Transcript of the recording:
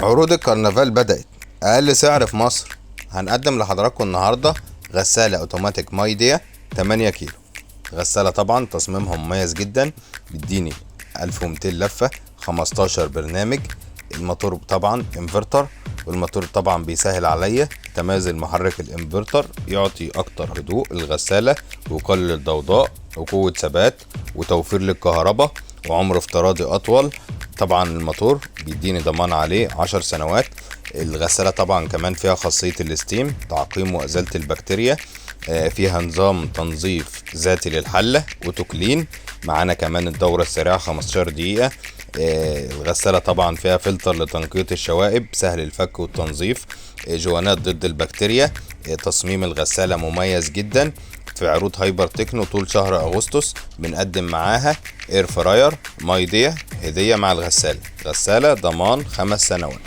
عروض الكرنفال بدأت. أقل سعر في مصر. هنقدم لحضراتكم النهاردة غسالة أوتوماتيك مايديا 8 كيلو. غسالة طبعا تصميمها مميز جدا، بيديني 1200 لفة، 15 برنامج. الموتور طبعا انفرتر، والموتور طبعا بيسهل عليا تميز المحرك الانفرتر، يعطي اكتر هدوء الغسالة ويقلل الضوضاء وقوة ثبات وتوفير للكهرباء وعمر افتراضي اطول. طبعا الموتور بيديني ضمان عليه 10 سنوات. الغسالة طبعا كمان فيها خاصية الستيم، تعقيم وازالة البكتيريا. فيها نظام تنظيف ذاتي للحلة وتكلين. معانا كمان الدورة السريعة 15 دقيقة. الغسالة طبعا فيها فلتر لتنقية الشوائب سهل الفك والتنظيف. جوانات ضد البكتيريا. تصميم الغسالة مميز جدا. في عروض هايبر تكنو طول شهر اغسطس بنقدم معاها اير فراير مايديا هدية مع الغسالة. غسالة ضمان 5 سنوات.